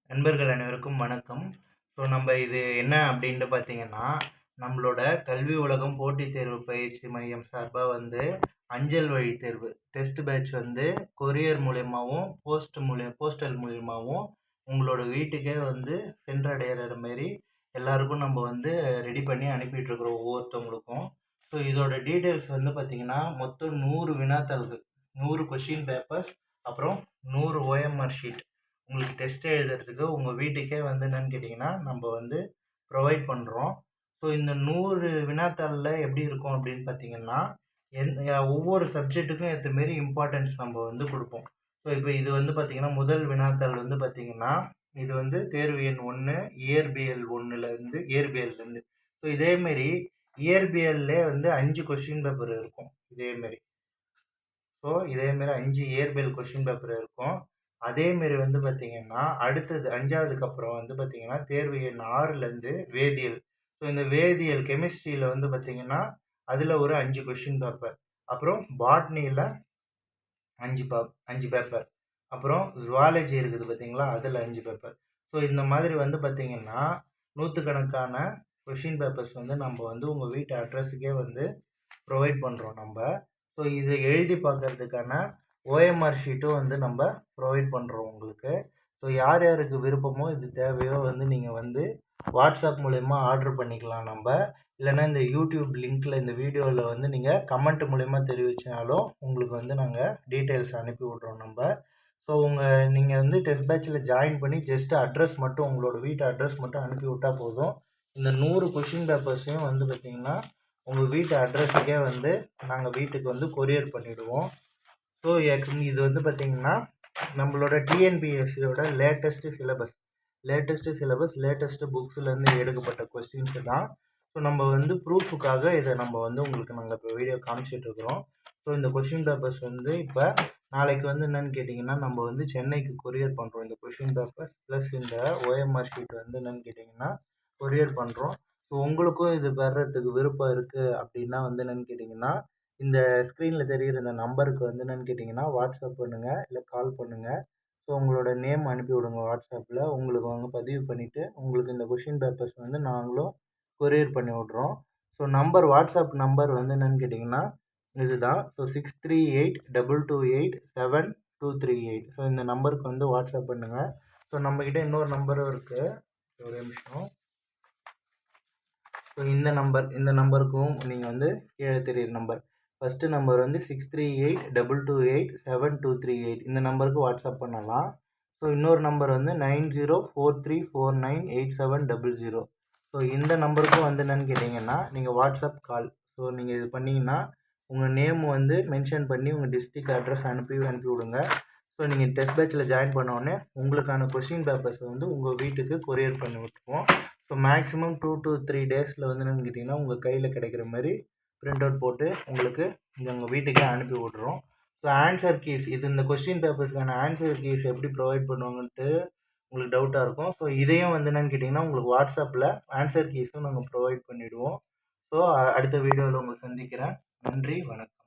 நண்பர்கள் அனைவருக்கும் வணக்கம். ஸோ நம்ம இது என்ன அப்படின்ட்டு பார்த்தீங்கன்னா, நம்மளோட கல்வி உலகம் போட்டித் தேர்வு பயிற்சி மையம் சார்பா அஞ்சல் வழி தேர்வு டெஸ்ட் பேட்ச் கொரியர் மூலியமாவும், போஸ்டல் மூலியமாவும் உங்களோட வீட்டுக்கே சென்றடையிற மாரி எல்லாருக்கும் நம்ம ரெடி பண்ணி அனுப்பிட்டு இருக்கிறோம் ஒவ்வொருத்தவங்களுக்கும். ஸோ இதோட டீட்டெயில்ஸ் பார்த்தீங்கன்னா, மொத்தம் 100 வினாத்தாள்கள், 100 கொஸ்டின் பேப்பர்ஸ், அப்புறம் 100 OMR ஷீட் உங்களுக்கு டெஸ்ட் எழுதுறதுக்கு உங்கள் வீட்டுக்கே என்னன்னு கேட்டிங்கன்னா நம்ம ப்ரொவைட் பண்ணுறோம். ஸோ இந்த 100 வினாத்தாளில் எப்படி இருக்கும் அப்படின்னு பார்த்தீங்கன்னா, ஒவ்வொரு சப்ஜெக்ட்டுக்கும் ஏற்ற மாரி இம்பார்ட்டன்ஸ் நம்ம கொடுப்போம். ஸோ இப்போ இது பார்த்தீங்கன்னா, முதல் வினாத்தாள் பார்த்தீங்கன்னா, இது தேர்வு எண் 1 இயற்பியல் 1லேருந்து இயற்பியல்லேருந்து. ஸோ இதேமாரி இயற்பியல்லே 5 கொஸ்டின் பேப்பர் இருக்கும். இதேமாரி 5 இயற்பியல் கொஸ்டின் பேப்பர் இருக்கும். அதேமாரி பார்த்தீங்கன்னா, அடுத்தது 5வதுக்கு அப்புறம் பார்த்தீங்கன்னா, தேர்வு எண் 6லேருந்து வேதியியல். ஸோ இந்த வேதியியல் கெமிஸ்ட்ரியில் பார்த்தீங்கன்னா, அதில் ஒரு 5 கொஸ்டின் பேப்பர். அப்புறம் பாட்னியில் 5 பேப்பர். அப்புறம் ஜுவாலஜி இருக்குது பார்த்தீங்களா, அதில் 5 பேப்பர். ஸோ இந்த மாதிரி பார்த்தீங்கன்னா, நூற்றுக்கணக்கான கொஷின் பேப்பர்ஸ் நம்ம உங்கள் வீட்டு அட்ரஸுக்கே ப்ரொவைட் பண்ணுறோம் நம்ம. ஸோ இதை எழுதி பார்க்கறதுக்கான OMR ஷீட்டும் நம்ம ப்ரொவைட் பண்ணுறோம் உங்களுக்கு. ஸோ யார் யாருக்கு விருப்பமோ இது தேவையோ நீங்கள் வாட்ஸ்அப் மூலயமா ஆர்டர் பண்ணிக்கலாம் நம்ம. இல்லைன்னா இந்த யூடியூப் லிங்க்கில் இந்த வீடியோவில் நீங்கள் கமெண்ட் மூலயமா தெரிவித்தாலும் உங்களுக்கு நாங்கள் டீட்டெயில்ஸ் அனுப்பி விட்றோம் நம்ம. ஸோ நீங்கள் டெஸ்ட் பேட்சில் ஜாயின் பண்ணி ஜஸ்ட் அட்ரஸ் மட்டும் உங்களோட வீட்டு அட்ரஸ் மட்டும் அனுப்பி விட்டால் போதும். இந்த 100 கொஷின் பேப்பர்ஸையும் பார்த்திங்கன்னா உங்கள் வீட்டு அட்ரஸுக்கே நாங்கள் வீட்டுக்கு கொரியர் பண்ணிவிடுவோம். ஸோ இது பார்த்தீங்கன்னா நம்மளோட டிஎன்பிஎஸ்சியோட லேட்டஸ்ட்டு சிலபஸ் லேட்டஸ்ட்டு புக்ஸ்லேருந்து எடுக்கப்பட்ட கொஸ்டின்ஸு தான். ஸோ நம்ம ப்ரூஃபுக்காக இதை நம்ம உங்களுக்கு நாங்கள் இப்போ வீடியோ காமிச்சிட்ருக்குறோம். ஸோ இந்த கொஷின் பேப்பர்ஸ் இப்போ நாளைக்கு என்னென்னு கேட்டிங்கன்னா, நம்ம சென்னைக்கு கொரியர் பண்ணுறோம். இந்த கொஷின் பேப்பர்ஸ் ப்ளஸ் இந்த OMR ஷீட் என்னென்னு கேட்டிங்கன்னா கொரியர் பண்ணுறோம். ஸோ உங்களுக்கும் இது வர்றதுக்கு விருப்பம் இருக்குது அப்படின்னா என்னென்னு கேட்டிங்கன்னா, இந்த ஸ்க்ரீனில் தெரிகிற இந்த நம்பருக்கு என்னென்னு கேட்டிங்கன்னா வாட்ஸ்அப் பண்ணுங்கள், இல்லை கால் பண்ணுங்கள். ஸோ உங்களோட நேம் அனுப்பி விடுங்க வாட்ஸ்அப்பில். உங்களுக்கு பதிவு பண்ணிவிட்டு உங்களுக்கு இந்த கொஷின் பேப்பர்ஸ் நாங்களும் கொரியர் பண்ணி விட்றோம். ஸோ வாட்ஸ்அப் நம்பர் என்னென்னு கேட்டிங்கன்னா இதுதான். ஸோ 6382287238. ஸோ இந்த நம்பருக்கு வாட்ஸ்அப் பண்ணுங்கள். ஸோ நம்மக்கிட்ட இன்னொரு நம்பரும் இருக்குது, ஒரு நிமிஷம். ஸோ இந்த நம்பருக்கும் நீங்கள் கீழே தெரியுற நம்பர், ஃபஸ்ட்டு நம்பர் 6382287238. இந்த நம்பருக்கு வாட்ஸ்அப் பண்ணலாம். ஸோ இன்னொரு நம்பர் 9043498700. ஸோ இந்த நம்பருக்கும் என்னென்னு கேட்டிங்கன்னா நீங்கள் வாட்ஸ்அப் கால். ஸோ நீங்கள் இது பண்ணிங்கன்னா உங்கள் நேம் மென்ஷன் பண்ணி உங்கள் டிஸ்ட்ரிக்ட் அட்ரஸ் அனுப்பி விடுங்க. ஸோ நீங்கள் டெஸ்ட் பேட்சில் ஜாயின் பண்ணோடனே உங்களுக்கான கொஸ்டின் பேப்பர்ஸ் உங்கள் வீட்டுக்கு கொரியர் பண்ணி விட்டுருவோம். ஸோ மேக்ஸிமம் 2 to 3 டேஸில் என்னென்னு கேட்டிங்கன்னா உங்கள் கையில் கிடைக்கிற மாதிரி பிரிண்ட் அவுட் போட்டு உங்களுக்கு உங்கள் வீட்டுக்கே அனுப்பி விட்றோம். ஸோ ஆன்சர் கீஸ், இந்த கொஸ்டின் பேப்பர்ஸ்க்கான ஆன்சர் கீஸ் எப்படி ப்ரொவைட் பண்ணுவாங்கன்ட்டு உங்களுக்கு டவுட்டாக இருக்கும். ஸோ இதையும் என்னென்னு கேட்டிங்கன்னா உங்களுக்கு வாட்ஸ்அப்பில் ஆன்சர் கீஸும் நாங்கள் ப்ரொவைட் பண்ணிவிடுவோம். ஸோ அடுத்த வீடியோவில் உங்களை சந்திக்கிறேன். நன்றி, வணக்கம்.